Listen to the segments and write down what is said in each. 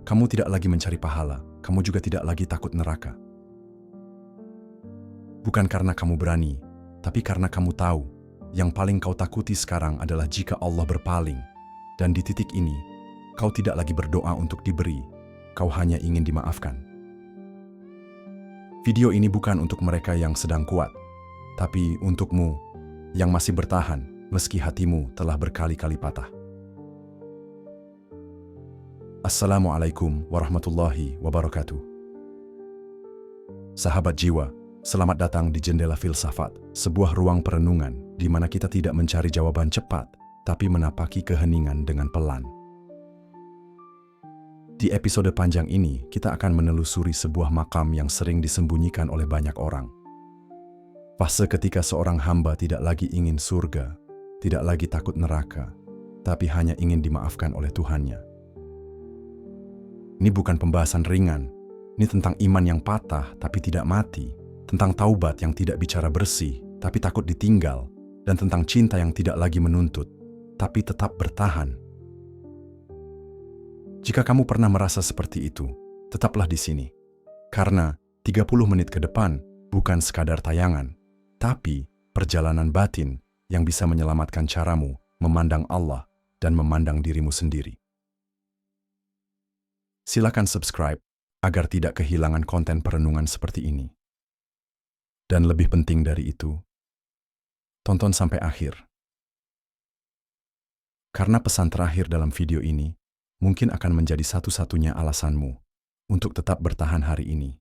Kamu tidak lagi mencari pahala, kamu juga tidak lagi takut neraka. Bukan karena kamu berani, tapi karena kamu tahu, yang paling kau takuti sekarang adalah jika Allah berpaling. Dan di titik ini, kau tidak lagi berdoa untuk diberi, kau hanya ingin dimaafkan. Video ini bukan untuk mereka yang sedang kuat, tapi untukmu yang masih bertahan meski hatimu telah berkali-kali patah. Assalamualaikum warahmatullahi wabarakatuh. Sahabat jiwa, selamat datang di Jendela Filsafat, sebuah ruang perenungan di mana kita tidak mencari jawaban cepat, tapi menapaki keheningan dengan pelan. Di episode panjang ini, kita akan menelusuri sebuah makam yang sering disembunyikan oleh banyak orang. Fase ketika seorang hamba tidak lagi ingin surga, tidak lagi takut neraka, tapi hanya ingin dimaafkan oleh Tuhannya. Ini bukan pembahasan ringan, ini tentang iman yang patah tapi tidak mati, tentang taubat yang tidak bicara bersih tapi takut ditinggal, dan tentang cinta yang tidak lagi menuntut, tapi tetap bertahan. Jika kamu pernah merasa seperti itu, tetaplah di sini. Karena 30 menit ke depan bukan sekadar tayangan, tapi perjalanan batin yang bisa menyelamatkan caramu memandang Allah dan memandang dirimu sendiri. Silakan subscribe agar tidak kehilangan konten perenungan seperti ini. Dan lebih penting dari itu, tonton sampai akhir. Karena pesan terakhir dalam video ini mungkin akan menjadi satu-satunya alasanmu untuk tetap bertahan hari ini.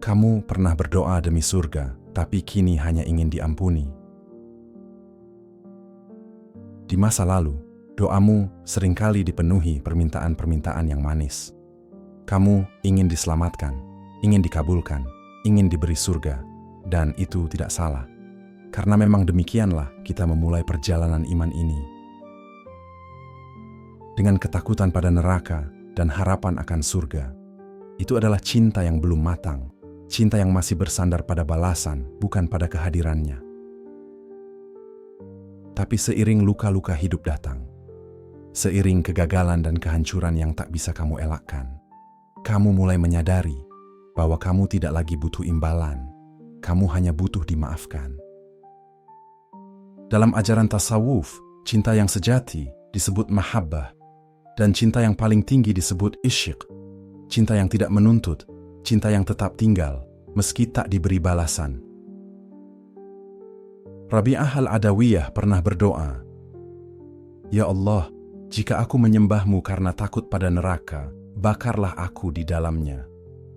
Kamu pernah berdoa demi surga, tapi kini hanya ingin diampuni. Di masa lalu, doamu seringkali dipenuhi permintaan-permintaan yang manis. Kamu ingin diselamatkan, ingin dikabulkan, ingin diberi surga, dan itu tidak salah. Karena memang demikianlah kita memulai perjalanan iman ini. Dengan ketakutan pada neraka dan harapan akan surga, itu adalah cinta yang belum matang. Cinta yang masih bersandar pada balasan, bukan pada kehadirannya. Tapi seiring luka-luka hidup datang, seiring kegagalan dan kehancuran yang tak bisa kamu elakkan, kamu mulai menyadari bahwa kamu tidak lagi butuh imbalan, kamu hanya butuh dimaafkan. Dalam ajaran tasawuf, cinta yang sejati disebut mahabbah, dan cinta yang paling tinggi disebut isyq, cinta yang tidak menuntut, cinta yang tetap tinggal, meski tak diberi balasan. Rabi'ah al-Adawiyah pernah berdoa, "Ya Allah, jika aku menyembahmu karena takut pada neraka, bakarlah aku di dalamnya.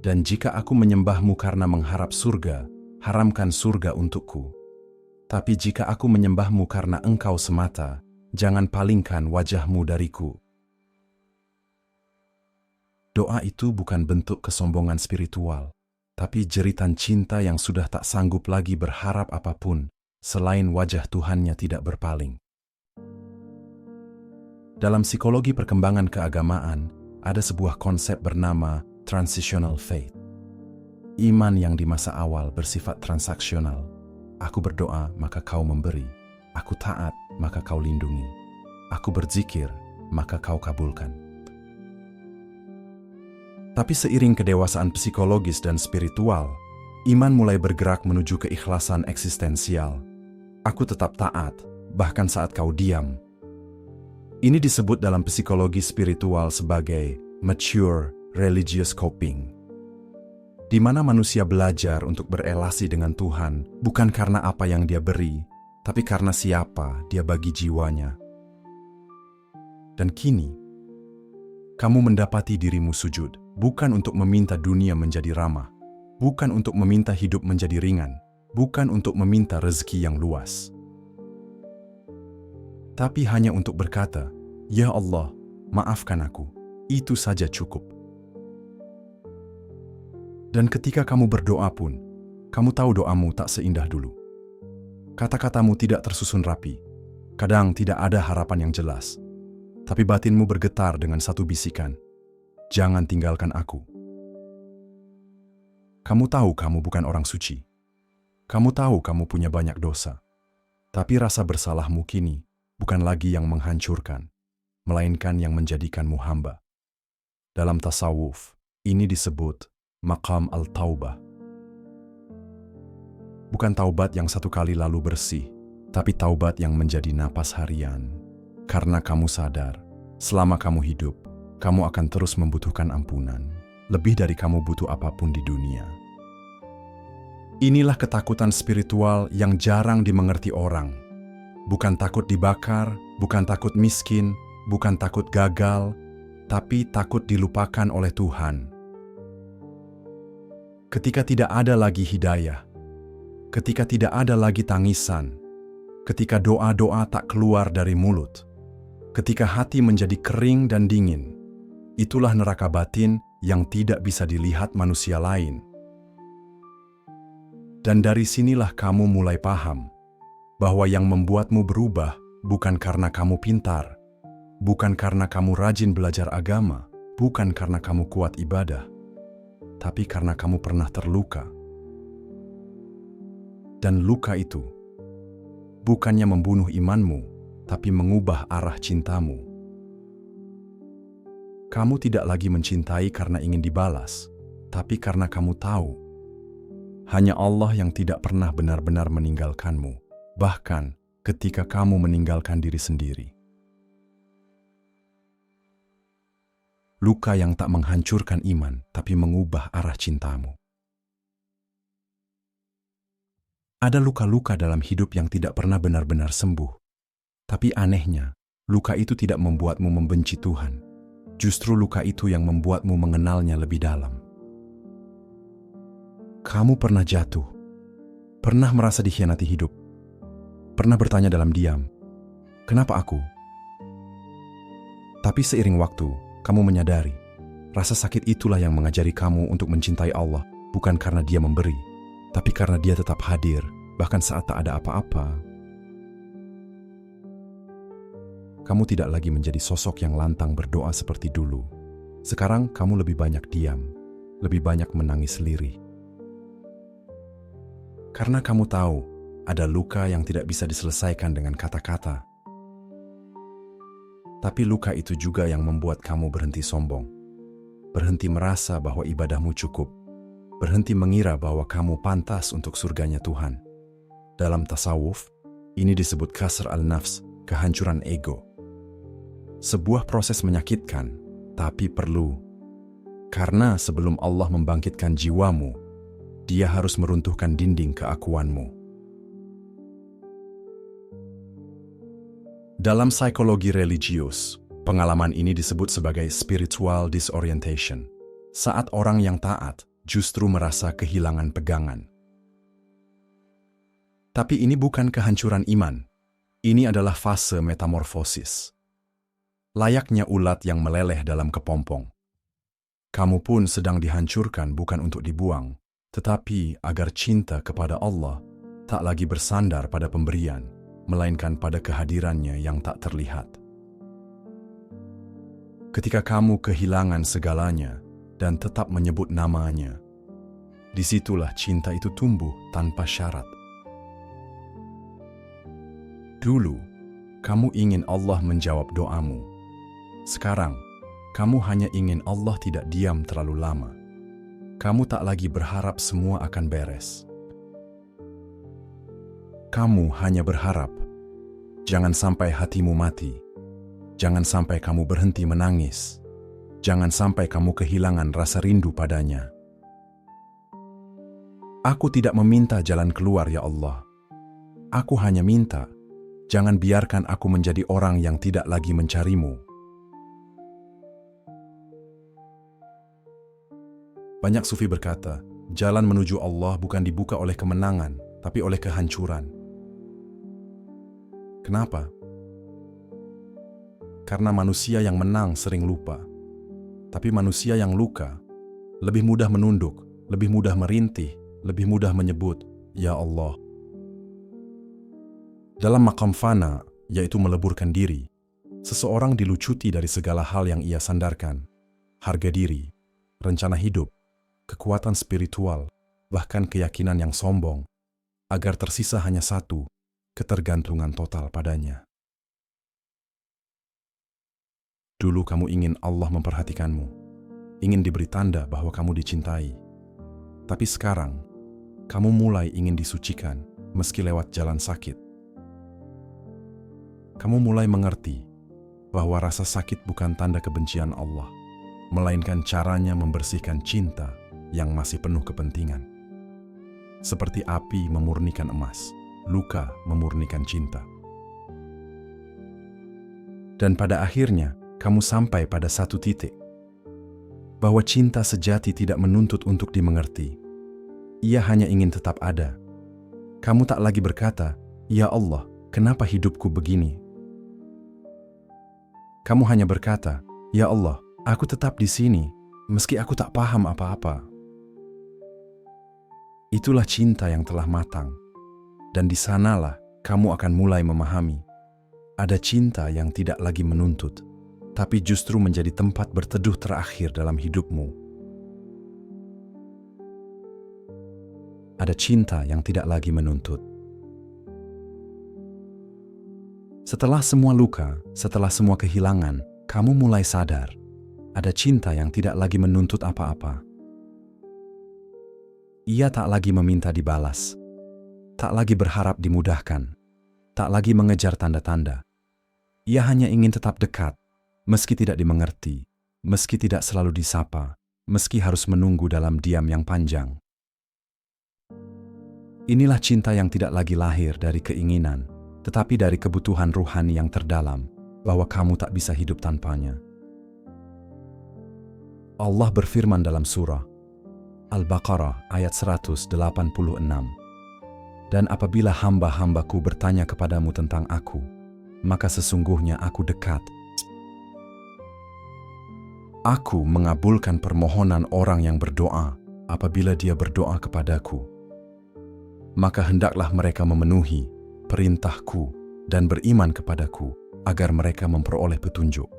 Dan jika aku menyembahmu karena mengharap surga, haramkan surga untukku. Tapi jika aku menyembahmu karena engkau semata, jangan palingkan wajahmu dariku." Doa itu bukan bentuk kesombongan spiritual, tapi jeritan cinta yang sudah tak sanggup lagi berharap apapun selain wajah Tuhannya tidak berpaling. Dalam psikologi perkembangan keagamaan, ada sebuah konsep bernama transitional faith. Iman yang di masa awal bersifat transaksional. Aku berdoa, maka kau memberi. Aku taat, maka kau lindungi. Aku berzikir, maka kau kabulkan. Tapi seiring kedewasaan psikologis dan spiritual, iman mulai bergerak menuju keikhlasan eksistensial. Aku tetap taat, bahkan saat kau diam. Ini disebut dalam psikologi spiritual sebagai mature religious coping, di mana manusia belajar untuk berelasi dengan Tuhan bukan karena apa yang Dia beri, tapi karena siapa Dia bagi jiwanya. Dan kini, kamu mendapati dirimu sujud, bukan untuk meminta dunia menjadi ramah, bukan untuk meminta hidup menjadi ringan, bukan untuk meminta rezeki yang luas. Tapi hanya untuk berkata, "Ya Allah, maafkan aku." Itu saja cukup. Dan ketika kamu berdoa pun, kamu tahu doamu tak seindah dulu. Kata-katamu tidak tersusun rapi, kadang tidak ada harapan yang jelas. Tapi batinmu bergetar dengan satu bisikan, "Jangan tinggalkan aku." Kamu tahu kamu bukan orang suci. Kamu tahu kamu punya banyak dosa. Tapi rasa bersalahmu kini bukan lagi yang menghancurkan, melainkan yang menjadikanmu hamba. Dalam tasawuf, ini disebut maqam al-taubah. Bukan taubat yang satu kali lalu bersih, tapi taubat yang menjadi napas harian. Karena kamu sadar, selama kamu hidup, kamu akan terus membutuhkan ampunan, lebih dari kamu butuh apapun di dunia. Inilah ketakutan spiritual yang jarang dimengerti orang. Bukan takut dibakar, bukan takut miskin, bukan takut gagal, tapi takut dilupakan oleh Tuhan. Ketika tidak ada lagi hidayah, ketika tidak ada lagi tangisan, ketika doa-doa tak keluar dari mulut, ketika hati menjadi kering dan dingin, itulah neraka batin yang tidak bisa dilihat manusia lain. Dan dari sinilah kamu mulai paham bahwa yang membuatmu berubah bukan karena kamu pintar, bukan karena kamu rajin belajar agama, bukan karena kamu kuat ibadah, tapi karena kamu pernah terluka. Dan luka itu bukannya membunuh imanmu, tapi mengubah arah cintamu. Kamu tidak lagi mencintai karena ingin dibalas, tapi karena kamu tahu hanya Allah yang tidak pernah benar-benar meninggalkanmu, bahkan ketika kamu meninggalkan diri sendiri. Luka yang tak menghancurkan iman, tapi mengubah arah cintamu. Ada luka-luka dalam hidup yang tidak pernah benar-benar sembuh. Tapi anehnya, luka itu tidak membuatmu membenci Tuhan. Justru luka itu yang membuatmu mengenalnya lebih dalam. Kamu pernah jatuh, pernah merasa dikhianati hidup, pernah bertanya dalam diam, kenapa aku? Tapi seiring waktu, kamu menyadari, rasa sakit itulah yang mengajari kamu untuk mencintai Allah, bukan karena Dia memberi, tapi karena Dia tetap hadir, bahkan saat tak ada apa-apa. Kamu tidak lagi menjadi sosok yang lantang berdoa seperti dulu. Sekarang kamu lebih banyak diam, lebih banyak menangis lirih. Karena kamu tahu, ada luka yang tidak bisa diselesaikan dengan kata-kata. Tapi luka itu juga yang membuat kamu berhenti sombong, berhenti merasa bahwa ibadahmu cukup, berhenti mengira bahwa kamu pantas untuk surganya Tuhan. Dalam tasawuf, ini disebut kasr al-nafs, kehancuran ego. Sebuah proses menyakitkan, tapi perlu. Karena sebelum Allah membangkitkan jiwamu, Dia harus meruntuhkan dinding keakuanmu. Dalam psikologi religius, pengalaman ini disebut sebagai spiritual disorientation. Saat orang yang taat justru merasa kehilangan pegangan. Tapi ini bukan kehancuran iman. Ini adalah fase metamorfosis. Layaknya ulat yang meleleh dalam kepompong. Kamu pun sedang dihancurkan bukan untuk dibuang, tetapi agar cinta kepada Allah tak lagi bersandar pada pemberian, melainkan pada kehadirannya yang tak terlihat. Ketika kamu kehilangan segalanya dan tetap menyebut namanya, disitulah cinta itu tumbuh tanpa syarat. Dulu, kamu ingin Allah menjawab doamu. Sekarang, kamu hanya ingin Allah tidak diam terlalu lama. Kamu tak lagi berharap semua akan beres. Kamu hanya berharap, jangan sampai hatimu mati. Jangan sampai kamu berhenti menangis. Jangan sampai kamu kehilangan rasa rindu padanya. Aku tidak meminta jalan keluar, ya Allah. Aku hanya minta, jangan biarkan aku menjadi orang yang tidak lagi mencarimu. Banyak sufi berkata, jalan menuju Allah bukan dibuka oleh kemenangan, tapi oleh kehancuran. Kenapa? Karena manusia yang menang sering lupa. Tapi manusia yang luka, lebih mudah menunduk, lebih mudah merintih, lebih mudah menyebut, Ya Allah. Dalam maqam fana, yaitu meleburkan diri, seseorang dilucuti dari segala hal yang ia sandarkan, harga diri, rencana hidup, kekuatan spiritual, bahkan keyakinan yang sombong, agar tersisa hanya satu, ketergantungan total padanya. Dulu kamu ingin Allah memperhatikanmu, ingin diberi tanda bahwa kamu dicintai. Tapi sekarang, kamu mulai ingin disucikan meski lewat jalan sakit. Kamu mulai mengerti bahwa rasa sakit bukan tanda kebencian Allah, melainkan caranya membersihkan cinta yang masih penuh kepentingan. Seperti api memurnikan emas, luka memurnikan cinta. Dan pada akhirnya, kamu sampai pada satu titik, bahwa cinta sejati tidak menuntut untuk dimengerti. Ia hanya ingin tetap ada. Kamu tak lagi berkata, "Ya Allah, kenapa hidupku begini?" Kamu hanya berkata, "Ya Allah, aku tetap di sini, meski aku tak paham apa-apa." Itulah cinta yang telah matang. Dan di sanalah kamu akan mulai memahami. Ada cinta yang tidak lagi menuntut, tapi justru menjadi tempat berteduh terakhir dalam hidupmu. Ada cinta yang tidak lagi menuntut. Setelah semua luka, setelah semua kehilangan, kamu mulai sadar. Ada cinta yang tidak lagi menuntut apa-apa. Ia tak lagi meminta dibalas, tak lagi berharap dimudahkan, tak lagi mengejar tanda-tanda. Ia hanya ingin tetap dekat, meski tidak dimengerti, meski tidak selalu disapa, meski harus menunggu dalam diam yang panjang. Inilah cinta yang tidak lagi lahir dari keinginan, tetapi dari kebutuhan ruhani yang terdalam, bahwa kamu tak bisa hidup tanpanya. Allah berfirman dalam surah Al-Baqarah ayat 186. Dan apabila hamba-hambaku bertanya kepadamu tentang aku, maka sesungguhnya aku dekat. Aku mengabulkan permohonan orang yang berdoa apabila dia berdoa kepadaku. Maka hendaklah mereka memenuhi perintahku dan beriman kepadaku agar mereka memperoleh petunjuk.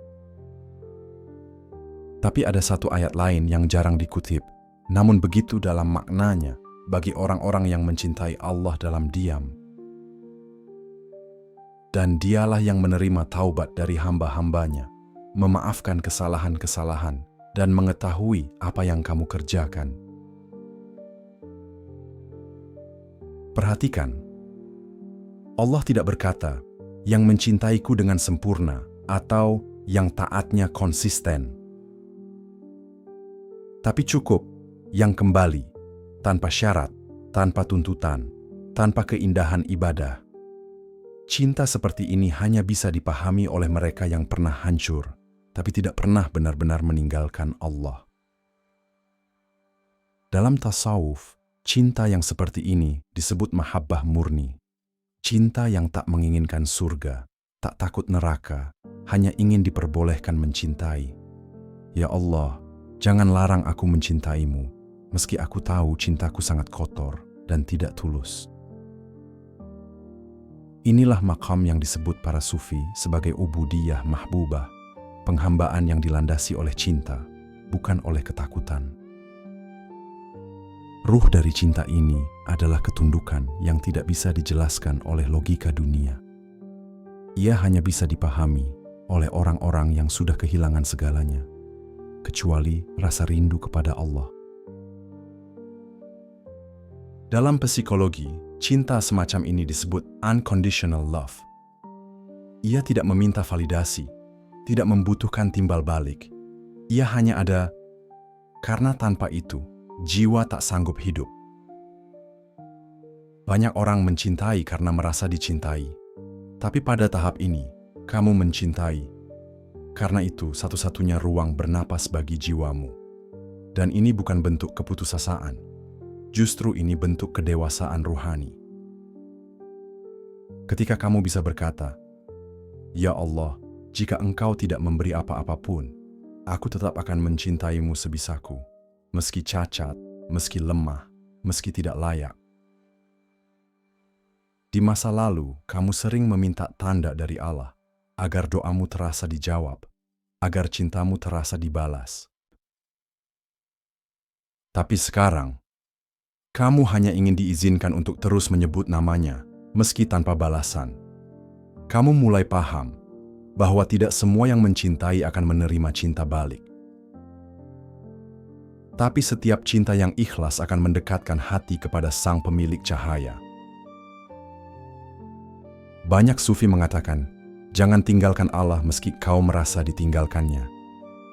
Tapi ada satu ayat lain yang jarang dikutip, namun begitu dalam maknanya bagi orang-orang yang mencintai Allah dalam diam. Dan dialah yang menerima taubat dari hamba-hambanya, memaafkan kesalahan-kesalahan, dan mengetahui apa yang kamu kerjakan. Perhatikan, Allah tidak berkata, yang mencintaiku dengan sempurna, atau yang taatnya konsisten. Tapi cukup yang kembali, tanpa syarat, tanpa tuntutan, tanpa keindahan ibadah. Cinta seperti ini hanya bisa dipahami oleh mereka yang pernah hancur, tapi tidak pernah benar-benar meninggalkan Allah. Dalam tasawuf, cinta yang seperti ini disebut mahabbah murni. Cinta yang tak menginginkan surga, tak takut neraka, hanya ingin diperbolehkan mencintai. Ya Allah, jangan larang aku mencintaimu, meski aku tahu cintaku sangat kotor dan tidak tulus. Inilah maqam yang disebut para sufi sebagai ubudiyah mahbubah, penghambaan yang dilandasi oleh cinta, bukan oleh ketakutan. Ruh dari cinta ini adalah ketundukan yang tidak bisa dijelaskan oleh logika dunia. Ia hanya bisa dipahami oleh orang-orang yang sudah kehilangan segalanya, kecuali rasa rindu kepada Allah. Dalam psikologi, cinta semacam ini disebut unconditional love. Ia tidak meminta validasi, tidak membutuhkan timbal balik. Ia hanya ada karena tanpa itu, jiwa tak sanggup hidup. Banyak orang mencintai karena merasa dicintai. Tapi pada tahap ini, kamu mencintai. Karena itu satu-satunya ruang bernapas bagi jiwamu. Dan ini bukan bentuk keputusasaan. Justru ini bentuk kedewasaan ruhani. Ketika kamu bisa berkata, "Ya Allah, jika Engkau tidak memberi apa-apa pun, aku tetap akan mencintaimu sebisaku, meski cacat, meski lemah, meski tidak layak." Di masa lalu, kamu sering meminta tanda dari Allah, agar doamu terasa dijawab, agar cintamu terasa dibalas. Tapi sekarang, Kamu hanya ingin diizinkan untuk terus menyebut namanya, meski tanpa balasan. Kamu mulai paham bahwa tidak semua yang mencintai akan menerima cinta balik. Tapi setiap cinta yang ikhlas akan mendekatkan hati kepada Sang Pemilik cahaya. Banyak sufi mengatakan, jangan tinggalkan Allah meski kau merasa ditinggalkannya.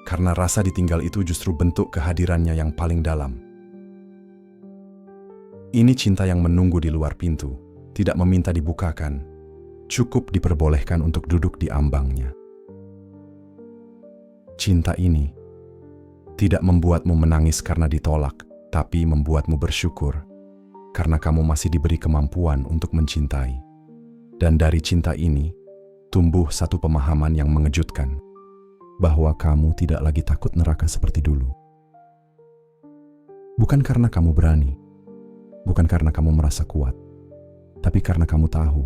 Karena rasa ditinggal itu justru bentuk kehadirannya yang paling dalam. Ini cinta yang menunggu di luar pintu, tidak meminta dibukakan, cukup diperbolehkan untuk duduk di ambangnya. Cinta ini tidak membuatmu menangis karena ditolak, tapi membuatmu bersyukur karena kamu masih diberi kemampuan untuk mencintai. Dan dari cinta ini, tumbuh satu pemahaman yang mengejutkan, bahwa kamu tidak lagi takut neraka seperti dulu. Bukan karena kamu berani, bukan karena kamu merasa kuat, tapi karena kamu tahu,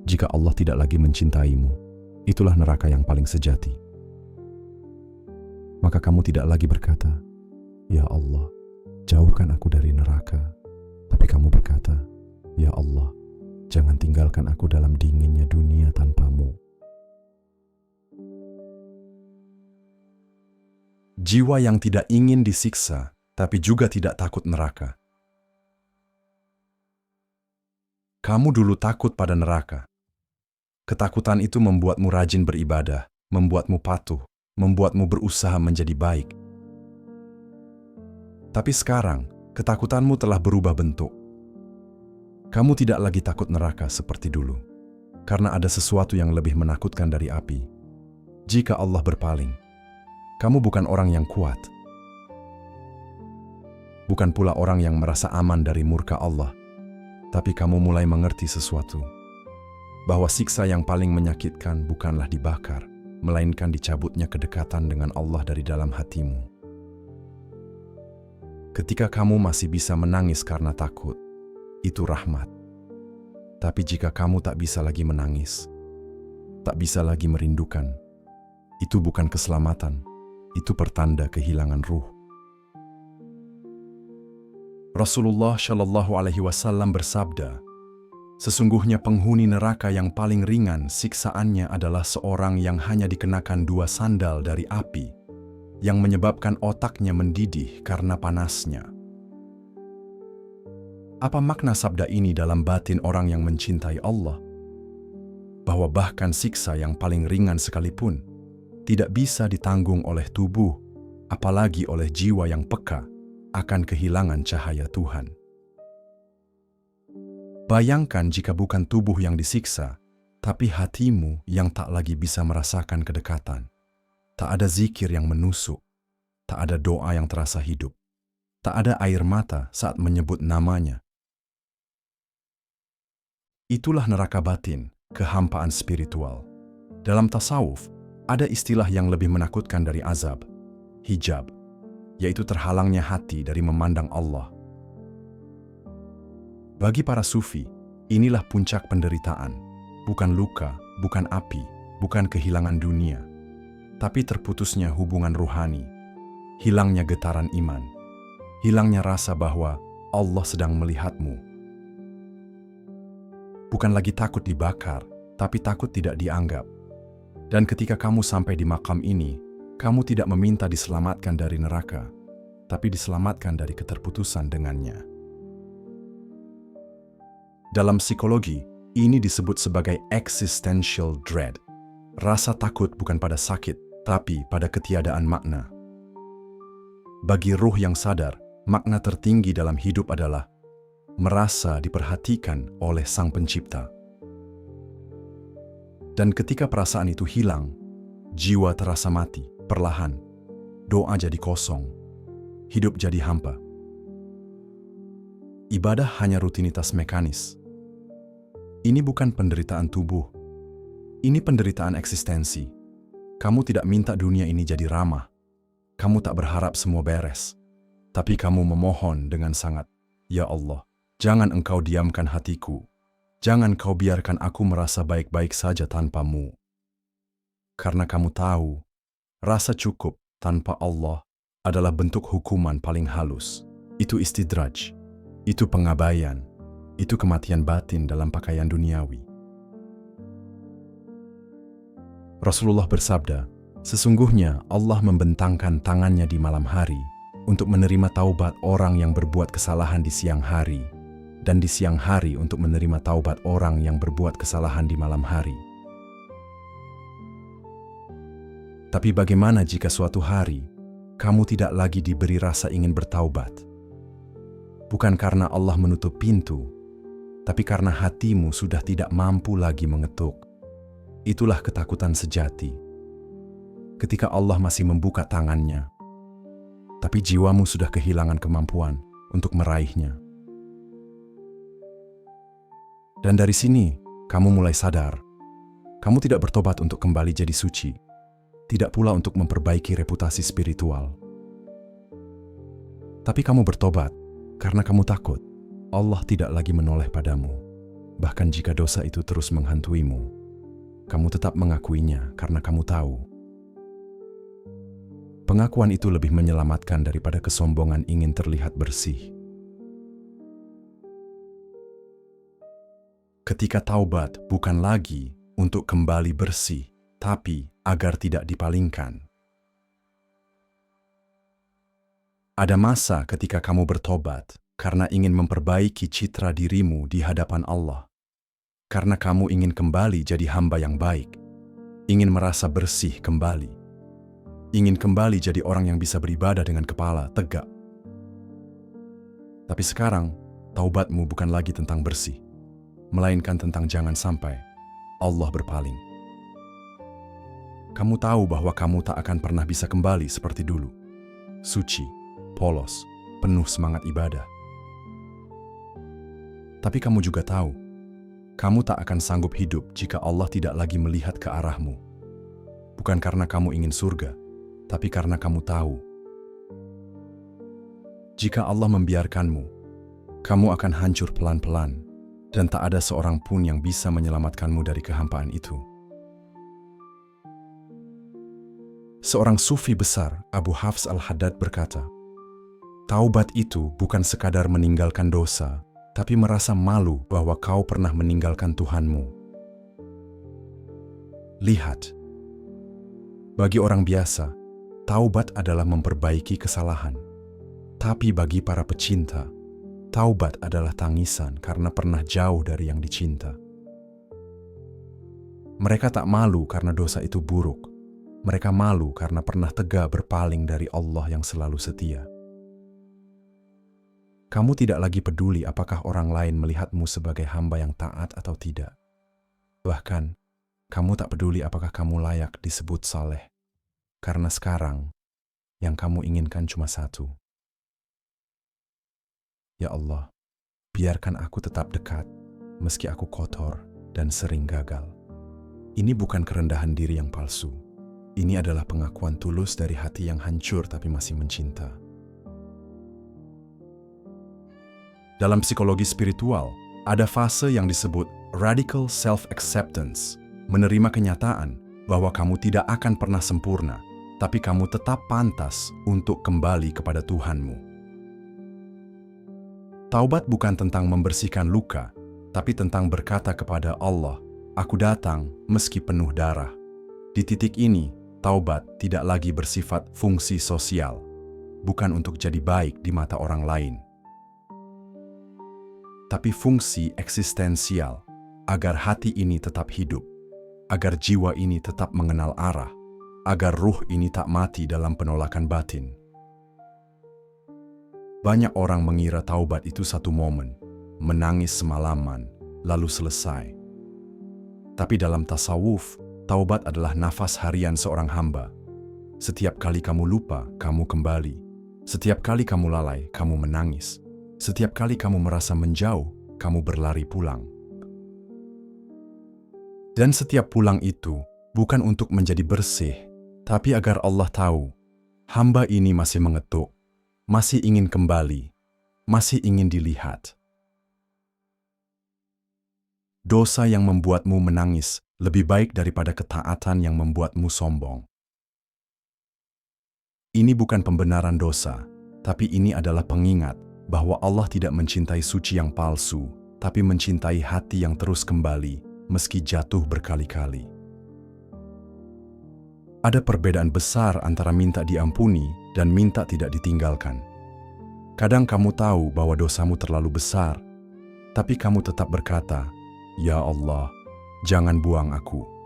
jika Allah tidak lagi mencintaimu, itulah neraka yang paling sejati. Maka kamu tidak lagi berkata, "Ya Allah, jauhkan aku dari neraka." Tapi kamu berkata, "Ya Allah, jangan tinggalkan aku dalam dinginnya dunia tanpamu." Jiwa yang tidak ingin disiksa, tapi juga tidak takut neraka. Kamu dulu takut pada neraka. Ketakutan itu membuatmu rajin beribadah, membuatmu patuh, membuatmu berusaha menjadi baik. Tapi sekarang, ketakutanmu telah berubah bentuk. Kamu tidak lagi takut neraka seperti dulu, karena ada sesuatu yang lebih menakutkan dari api. Jika Allah berpaling, kamu bukan orang yang kuat. Bukan pula orang yang merasa aman dari murka Allah. Tapi kamu mulai mengerti sesuatu, bahwa siksa yang paling menyakitkan bukanlah dibakar, melainkan dicabutnya kedekatan dengan Allah dari dalam hatimu. Ketika kamu masih bisa menangis karena takut, itu rahmat. Tapi jika kamu tak bisa lagi menangis, tak bisa lagi merindukan, itu bukan keselamatan, itu pertanda kehilangan ruh. Rasulullah Shallallahu Alaihi Wasallam bersabda, sesungguhnya penghuni neraka yang paling ringan siksaannya adalah seorang yang hanya dikenakan 2 sandal dari api, yang menyebabkan otaknya mendidih karena panasnya. Apa makna sabda ini dalam batin orang yang mencintai Allah? Bahwa bahkan siksa yang paling ringan sekalipun tidak bisa ditanggung oleh tubuh, apalagi oleh jiwa yang peka akan kehilangan cahaya Tuhan. Bayangkan jika bukan tubuh yang disiksa, tapi hatimu yang tak lagi bisa merasakan kedekatan. Tak ada zikir yang menusuk, tak ada doa yang terasa hidup, tak ada air mata saat menyebut namanya. Itulah neraka batin, kehampaan spiritual. Dalam tasawuf, ada istilah yang lebih menakutkan dari azab, hijab, yaitu terhalangnya hati dari memandang Allah. Bagi para sufi, inilah puncak penderitaan, bukan luka, bukan api, bukan kehilangan dunia, tapi terputusnya hubungan ruhani, hilangnya getaran iman, hilangnya rasa bahwa Allah sedang melihatmu. Bukan lagi takut dibakar, tapi takut tidak dianggap. Dan ketika kamu sampai di makam ini, kamu tidak meminta diselamatkan dari neraka, tapi diselamatkan dari keterputusan dengannya. Dalam psikologi, ini disebut sebagai existential dread. Rasa takut bukan pada sakit, tapi pada ketiadaan makna. Bagi ruh yang sadar, makna tertinggi dalam hidup adalah merasa diperhatikan oleh Sang Pencipta. Dan ketika perasaan itu hilang, jiwa terasa mati, perlahan. Doa jadi kosong, hidup jadi hampa. Ibadah hanya rutinitas mekanis. Ini bukan penderitaan tubuh. Ini penderitaan eksistensi. Kamu tidak minta dunia ini jadi ramah. Kamu tak berharap semua beres. Tapi kamu memohon dengan sangat, "Ya Allah, jangan Engkau diamkan hatiku. Jangan Kau biarkan aku merasa baik-baik saja tanpamu." Karena kamu tahu, rasa cukup tanpa Allah adalah bentuk hukuman paling halus. Itu istidraj. Itu pengabaian, itu kematian batin dalam pakaian duniawi. Rasulullah bersabda, sesungguhnya Allah membentangkan tangannya di malam hari untuk menerima taubat orang yang berbuat kesalahan di siang hari, dan di siang hari untuk menerima taubat orang yang berbuat kesalahan di malam hari. Tapi bagaimana jika suatu hari kamu tidak lagi diberi rasa ingin bertaubat? Bukan karena Allah menutup pintu, tapi karena hatimu sudah tidak mampu lagi mengetuk. Itulah ketakutan sejati. Ketika Allah masih membuka tangannya, tapi jiwamu sudah kehilangan kemampuan untuk meraihnya. Dan dari sini, kamu mulai sadar, kamu tidak bertobat untuk kembali jadi suci, tidak pula untuk memperbaiki reputasi spiritual. Tapi kamu bertobat karena kamu takut Allah tidak lagi menoleh padamu. Bahkan jika dosa itu terus menghantuimu, kamu tetap mengakuinya karena kamu tahu. Pengakuan itu lebih menyelamatkan daripada kesombongan ingin terlihat bersih. Ketika taubat bukan lagi untuk kembali bersih, tapi agar tidak dipalingkan. Ada masa ketika kamu bertobat karena ingin memperbaiki citra dirimu di hadapan Allah. Karena kamu ingin kembali jadi hamba yang baik, ingin merasa bersih kembali, ingin kembali jadi orang yang bisa beribadah dengan kepala tegak. Tapi sekarang, taubatmu bukan lagi tentang bersih, melainkan tentang jangan sampai Allah berpaling. Kamu tahu bahwa kamu tak akan pernah bisa kembali seperti dulu, suci, polos, penuh semangat ibadah. Tapi kamu juga tahu, kamu tak akan sanggup hidup jika Allah tidak lagi melihat ke arahmu. Bukan karena kamu ingin surga, tapi karena kamu tahu, jika Allah membiarkanmu, kamu akan hancur pelan-pelan, dan tak ada seorang pun yang bisa menyelamatkanmu dari kehampaan itu. Seorang sufi besar, Abu Hafs al-Haddad berkata, taubat itu bukan sekadar meninggalkan dosa, tapi merasa malu bahwa kau pernah meninggalkan Tuhanmu. Lihat, bagi orang biasa, taubat adalah memperbaiki kesalahan. Tapi bagi para pecinta, taubat adalah tangisan karena pernah jauh dari yang dicinta. Mereka tak malu karena dosa itu buruk. Mereka malu karena pernah tegak berpaling dari Allah yang selalu setia. Kamu tidak lagi peduli apakah orang lain melihatmu sebagai hamba yang taat atau tidak. Bahkan, kamu tak peduli apakah kamu layak disebut saleh. Karena sekarang, yang kamu inginkan cuma satu. Ya Allah, biarkan aku tetap dekat, meski aku kotor dan sering gagal. Ini bukan kerendahan diri yang palsu. Ini adalah pengakuan tulus dari hati yang hancur tapi masih mencinta. Dalam psikologi spiritual, ada fase yang disebut radical self-acceptance, menerima kenyataan bahwa kamu tidak akan pernah sempurna, tapi kamu tetap pantas untuk kembali kepada Tuhanmu. Taubat bukan tentang membersihkan luka, tapi tentang berkata kepada Allah, aku datang meski penuh darah. Di titik ini, taubat tidak lagi bersifat fungsi sosial, bukan untuk jadi baik di mata orang lain, tapi fungsi eksistensial, agar hati ini tetap hidup, agar jiwa ini tetap mengenal arah, agar ruh ini tak mati dalam penolakan batin. Banyak orang mengira taubat itu satu momen, menangis semalaman, lalu selesai. Tapi dalam tasawuf, taubat adalah nafas harian seorang hamba. Setiap kali kamu lupa, kamu kembali. Setiap kali kamu lalai, kamu menangis. Setiap kali kamu merasa menjauh, kamu berlari pulang. Dan setiap pulang itu bukan untuk menjadi bersih, tapi agar Allah tahu, hamba ini masih mengetuk, masih ingin kembali, masih ingin dilihat. Dosa yang membuatmu menangis lebih baik daripada ketaatan yang membuatmu sombong. Ini bukan pembenaran dosa, tapi ini adalah pengingat bahwa Allah tidak mencintai suci yang palsu, tapi mencintai hati yang terus kembali, meski jatuh berkali-kali. Ada perbedaan besar antara minta diampuni dan minta tidak ditinggalkan. Kadang kamu tahu bahwa dosamu terlalu besar, tapi kamu tetap berkata, "Ya Allah, jangan buang aku.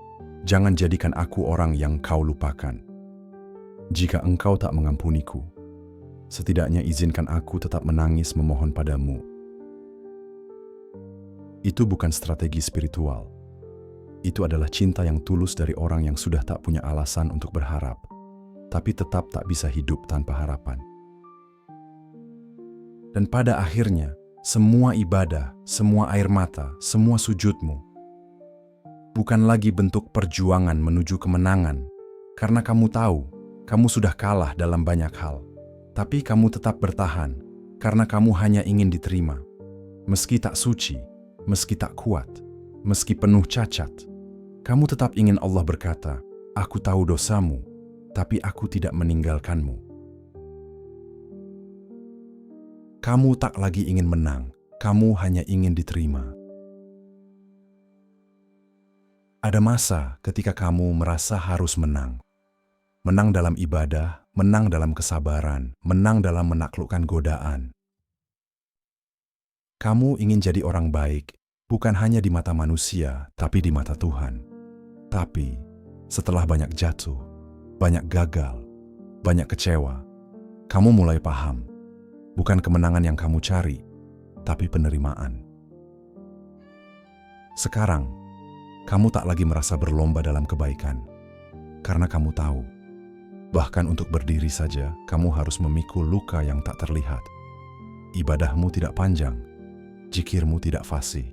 Jangan jadikan aku orang yang Kau lupakan. Jika Engkau tak mengampuniku, setidaknya izinkan aku tetap menangis memohon padamu." Itu bukan strategi spiritual. Itu adalah cinta yang tulus dari orang yang sudah tak punya alasan untuk berharap, tapi tetap tak bisa hidup tanpa harapan. Dan pada akhirnya, semua ibadah, semua air mata, semua sujudmu bukan lagi bentuk perjuangan menuju kemenangan, karena kamu tahu kamu sudah kalah dalam banyak hal. Tapi kamu tetap bertahan, karena kamu hanya ingin diterima. Meski tak suci, meski tak kuat, meski penuh cacat, kamu tetap ingin Allah berkata, "Aku tahu dosamu, tapi aku tidak meninggalkanmu." Kamu tak lagi ingin menang, kamu hanya ingin diterima. Ada masa ketika kamu merasa harus menang. Menang dalam ibadah, menang dalam kesabaran, menang dalam menaklukkan godaan. Kamu ingin jadi orang baik, bukan hanya di mata manusia, tapi di mata Tuhan. Tapi, setelah banyak jatuh, banyak gagal, banyak kecewa, kamu mulai paham, bukan kemenangan yang kamu cari, tapi penerimaan. Sekarang, kamu tak lagi merasa berlomba dalam kebaikan, karena kamu tahu, bahkan untuk berdiri saja, kamu harus memikul luka yang tak terlihat. Ibadahmu tidak panjang, zikirmu tidak fasih,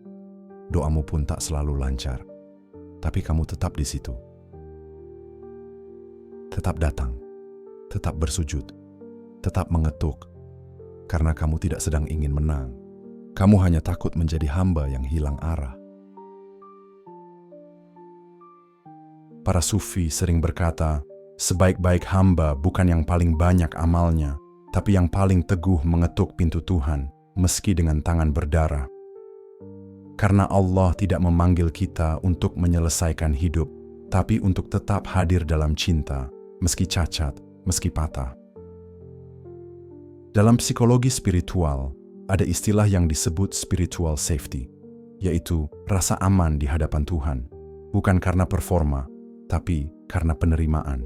doamu pun tak selalu lancar. Tapi kamu tetap di situ. Tetap datang, tetap bersujud, tetap mengetuk, karena kamu tidak sedang ingin menang. Kamu hanya takut menjadi hamba yang hilang arah. Para sufi sering berkata, sebaik-baik hamba bukan yang paling banyak amalnya, tapi yang paling teguh mengetuk pintu Tuhan, meski dengan tangan berdarah. Karena Allah tidak memanggil kita untuk menyelesaikan hidup, tapi untuk tetap hadir dalam cinta, meski cacat, meski patah. Dalam psikologi spiritual, ada istilah yang disebut spiritual safety, yaitu rasa aman di hadapan Tuhan, bukan karena performa, tapi karena penerimaan.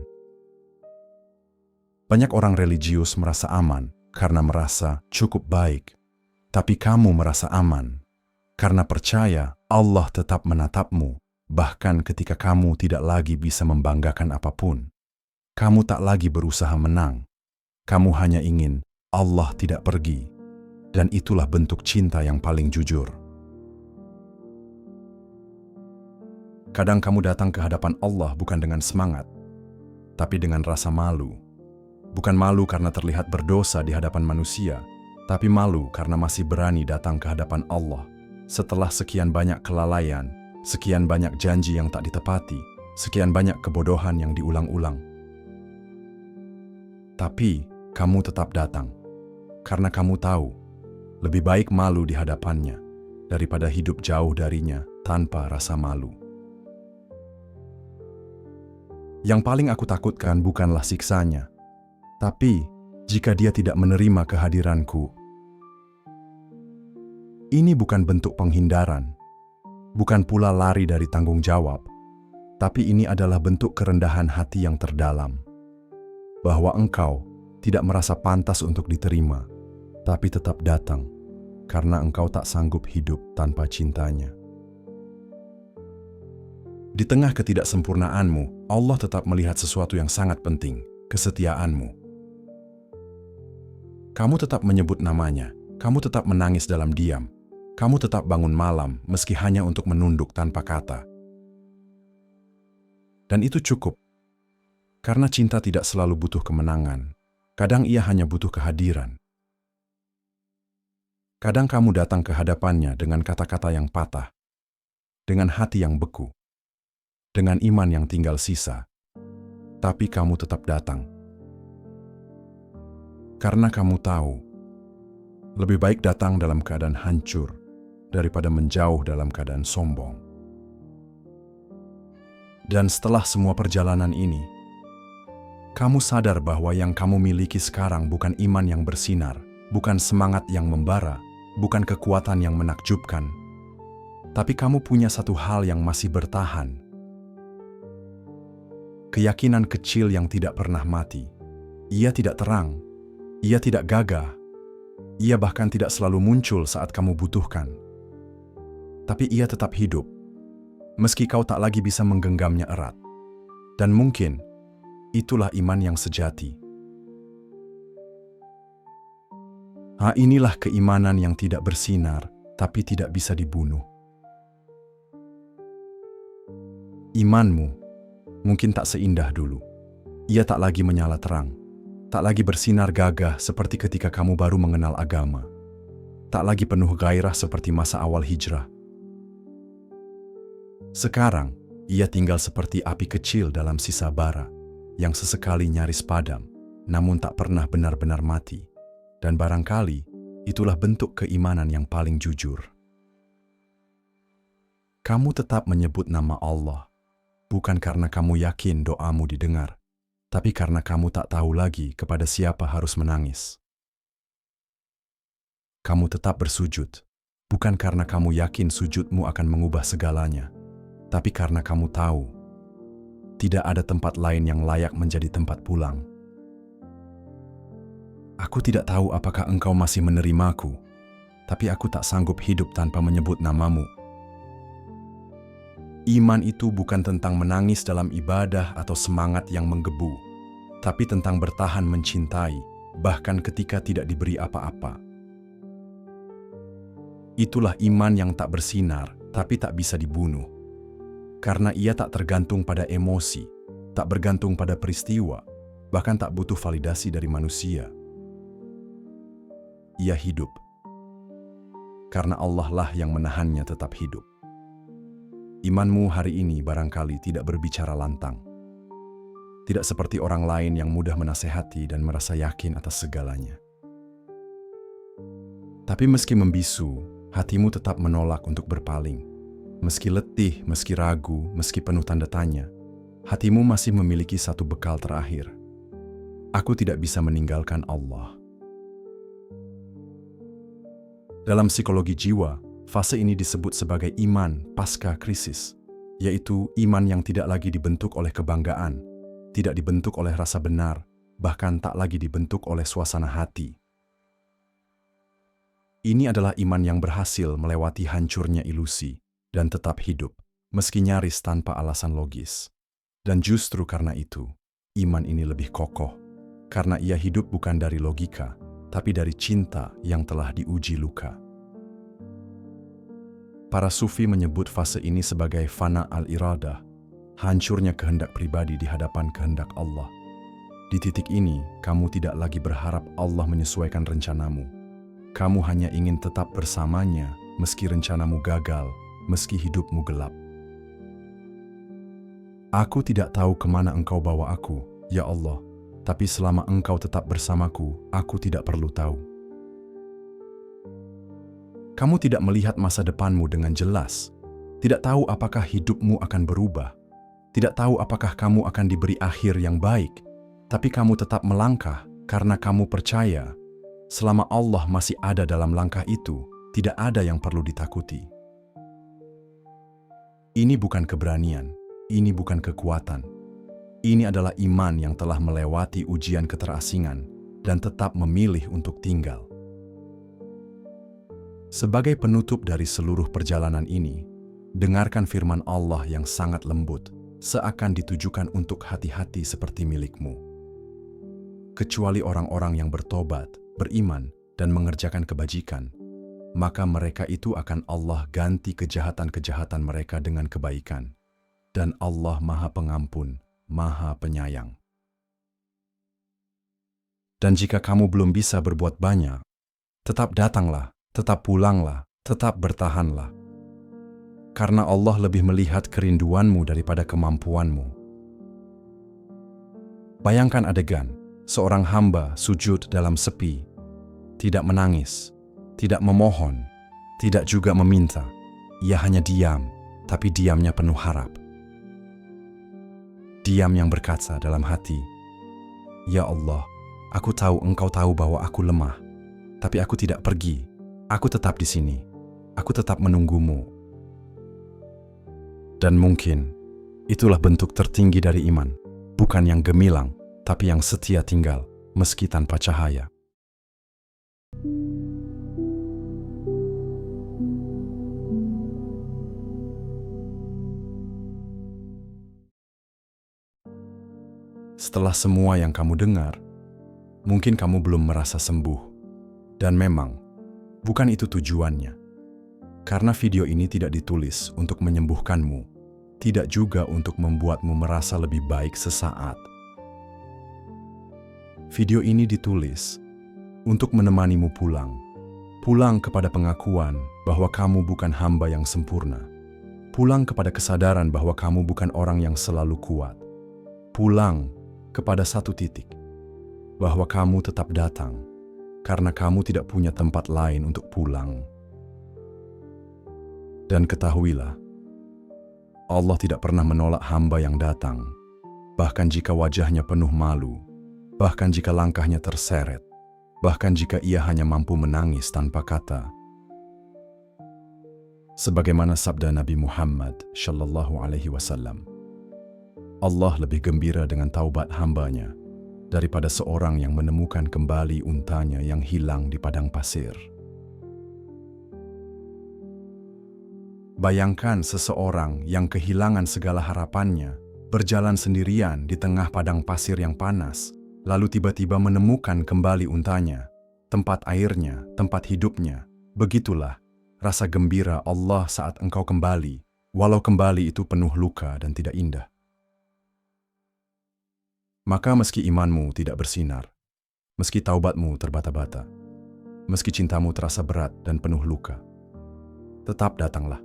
Banyak orang religius merasa aman karena merasa cukup baik, tapi kamu merasa aman karena percaya Allah tetap menatapmu, bahkan ketika kamu tidak lagi bisa membanggakan apapun. Kamu tak lagi berusaha menang, kamu hanya ingin Allah tidak pergi, dan itulah bentuk cinta yang paling jujur. Kadang kamu datang ke hadapan Allah bukan dengan semangat, tapi dengan rasa malu. Bukan malu karena terlihat berdosa di hadapan manusia, tapi malu karena masih berani datang ke hadapan Allah. Setelah sekian banyak kelalaian, sekian banyak janji yang tak ditepati, sekian banyak kebodohan yang diulang-ulang. Tapi kamu tetap datang, karena kamu tahu, lebih baik malu di hadapannya, daripada hidup jauh darinya tanpa rasa malu. Yang paling aku takutkan bukanlah siksanya, tapi jika dia tidak menerima kehadiranku. Ini bukan bentuk penghindaran, bukan pula lari dari tanggung jawab, tapi ini adalah bentuk kerendahan hati yang terdalam. Bahwa engkau tidak merasa pantas untuk diterima, tapi tetap datang, karena engkau tak sanggup hidup tanpa cintanya. Di tengah ketidaksempurnaanmu, Allah tetap melihat sesuatu yang sangat penting, kesetiaanmu. Kamu tetap menyebut namanya, kamu tetap menangis dalam diam, kamu tetap bangun malam meski hanya untuk menunduk tanpa kata. Dan itu cukup, karena cinta tidak selalu butuh kemenangan, kadang ia hanya butuh kehadiran. Kadang kamu datang ke hadapannya dengan kata-kata yang patah, dengan hati yang beku, dengan iman yang tinggal sisa, tapi kamu tetap datang. Karena kamu tahu, Lebih baik datang dalam keadaan hancur daripada menjauh dalam keadaan sombong. Dan setelah semua perjalanan ini, kamu sadar bahwa yang kamu miliki sekarang bukan iman yang bersinar, bukan semangat yang membara, bukan kekuatan yang menakjubkan, tapi kamu punya satu hal yang masih bertahan. Keyakinan kecil yang tidak pernah mati. Ia tidak terang, ia tidak gagah, ia bahkan tidak selalu muncul saat kamu butuhkan. Tapi ia tetap hidup, meski kau tak lagi bisa menggenggamnya erat. Dan mungkin, itulah iman yang sejati. Inilah keimanan yang tidak bersinar, tapi tidak bisa dibunuh. Imanmu mungkin tak seindah dulu. Ia tak lagi menyala terang, tak lagi bersinar gagah seperti ketika kamu baru mengenal agama, tak lagi penuh gairah seperti masa awal hijrah. Sekarang, ia tinggal seperti api kecil dalam sisa bara, yang sesekali nyaris padam, namun tak pernah benar-benar mati. Dan barangkali, itulah bentuk keimanan yang paling jujur. Kamu tetap menyebut nama Allah, bukan karena kamu yakin doamu didengar, tapi karena kamu tak tahu lagi kepada siapa harus menangis. Kamu tetap bersujud, bukan karena kamu yakin sujudmu akan mengubah segalanya, tapi karena kamu tahu, tidak ada tempat lain yang layak menjadi tempat pulang. Aku tidak tahu apakah engkau masih menerimaku, tapi aku tak sanggup hidup tanpa menyebut namamu. Iman itu bukan tentang menangis dalam ibadah atau semangat yang menggebu, tapi tentang bertahan mencintai, bahkan ketika tidak diberi apa-apa. Itulah iman yang tak bersinar, tapi tak bisa dibunuh. Karena ia tak tergantung pada emosi, tak bergantung pada peristiwa, bahkan tak butuh validasi dari manusia. Ia hidup, karena Allah lah yang menahannya tetap hidup. Imanmu hari ini barangkali tidak berbicara lantang. Tidak seperti orang lain yang mudah menasehati dan merasa yakin atas segalanya. Tapi meski membisu, hatimu tetap menolak untuk berpaling. Meski letih, meski ragu, meski penuh tanda tanya, hatimu masih memiliki satu bekal terakhir. Aku tidak bisa meninggalkan Allah. Dalam psikologi jiwa, fase ini disebut sebagai iman pasca krisis, yaitu iman yang tidak lagi dibentuk oleh kebanggaan, tidak dibentuk oleh rasa benar, bahkan tak lagi dibentuk oleh suasana hati. Ini adalah iman yang berhasil melewati hancurnya ilusi dan tetap hidup, meski nyaris tanpa alasan logis. Dan justru karena itu, iman ini lebih kokoh, karena ia hidup bukan dari logika, tapi dari cinta yang telah diuji luka. Para sufi menyebut fase ini sebagai fana al-iradah, hancurnya kehendak pribadi di hadapan kehendak Allah. Di titik ini, kamu tidak lagi berharap Allah menyesuaikan rencanamu. Kamu hanya ingin tetap bersamanya, meski rencanamu gagal, meski hidupmu gelap. Aku tidak tahu kemana Engkau bawa aku, ya Allah, tapi selama Engkau tetap bersamaku, aku tidak perlu tahu. Kamu tidak melihat masa depanmu dengan jelas, tidak tahu apakah hidupmu akan berubah, tidak tahu apakah kamu akan diberi akhir yang baik, tapi kamu tetap melangkah karena kamu percaya, selama Allah masih ada dalam langkah itu, tidak ada yang perlu ditakuti. Ini bukan keberanian, ini bukan kekuatan. Ini adalah iman yang telah melewati ujian keterasingan dan tetap memilih untuk tinggal. Sebagai penutup dari seluruh perjalanan ini, dengarkan firman Allah yang sangat lembut, seakan ditujukan untuk hati-hati seperti milikmu. Kecuali orang-orang yang bertobat, beriman, dan mengerjakan kebajikan, maka mereka itu akan Allah ganti kejahatan-kejahatan mereka dengan kebaikan. Dan Allah Maha Pengampun, Maha Penyayang. Dan jika kamu belum bisa berbuat banyak, tetap datanglah, tetap pulanglah, tetap bertahanlah. Karena Allah lebih melihat kerinduanmu daripada kemampuanmu. Bayangkan adegan, seorang hamba sujud dalam sepi, tidak menangis, tidak memohon, tidak juga meminta. Ia hanya diam, tapi diamnya penuh harap. Diam yang berkata dalam hati, "Ya Allah, aku tahu Engkau tahu bahwa aku lemah, tapi aku tidak pergi. Aku tetap di sini. Aku tetap menunggumu." Dan mungkin itulah bentuk tertinggi dari iman, bukan yang gemilang, tapi yang setia tinggal, meski tanpa cahaya. Setelah semua yang kamu dengar, mungkin kamu belum merasa sembuh. Dan memang, bukan itu tujuannya. Karena video ini tidak ditulis untuk menyembuhkanmu, tidak juga untuk membuatmu merasa lebih baik sesaat. Video ini ditulis untuk menemanimu pulang kepada pengakuan bahwa kamu bukan hamba yang sempurna, pulang kepada kesadaran bahwa kamu bukan orang yang selalu kuat, pulang kepada satu titik, bahwa kamu tetap datang, karena kamu tidak punya tempat lain untuk pulang. Dan ketahuilah, Allah tidak pernah menolak hamba yang datang, bahkan jika wajahnya penuh malu, bahkan jika langkahnya terseret, bahkan jika ia hanya mampu menangis tanpa kata. Sebagaimana sabda Nabi Muhammad SAW, Allah lebih gembira dengan taubat hambanya daripada seorang yang menemukan kembali untanya yang hilang di padang pasir. Bayangkan seseorang yang kehilangan segala harapannya, berjalan sendirian di tengah padang pasir yang panas, lalu tiba-tiba menemukan kembali untanya, tempat airnya, tempat hidupnya. Begitulah rasa gembira Allah saat engkau kembali, walau kembali itu penuh luka dan tidak indah. Maka meski imanmu tidak bersinar, meski taubatmu terbata-bata, meski cintamu terasa berat dan penuh luka, tetap datanglah.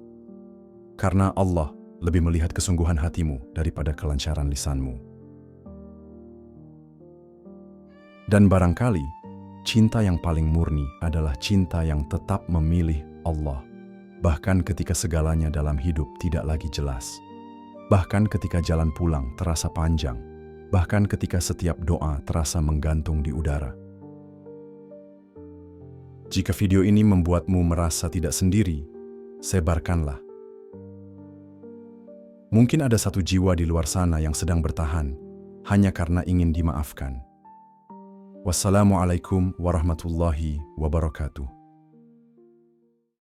Karena Allah lebih melihat kesungguhan hatimu daripada kelancaran lisanmu. Dan barangkali, cinta yang paling murni adalah cinta yang tetap memilih Allah, bahkan ketika segalanya dalam hidup tidak lagi jelas, bahkan ketika jalan pulang terasa panjang, bahkan ketika setiap doa terasa menggantung di udara. Jika video ini membuatmu merasa tidak sendiri, sebarkanlah. Mungkin ada satu jiwa di luar sana yang sedang bertahan, hanya karena ingin dimaafkan. Wassalamualaikum warahmatullahi wabarakatuh.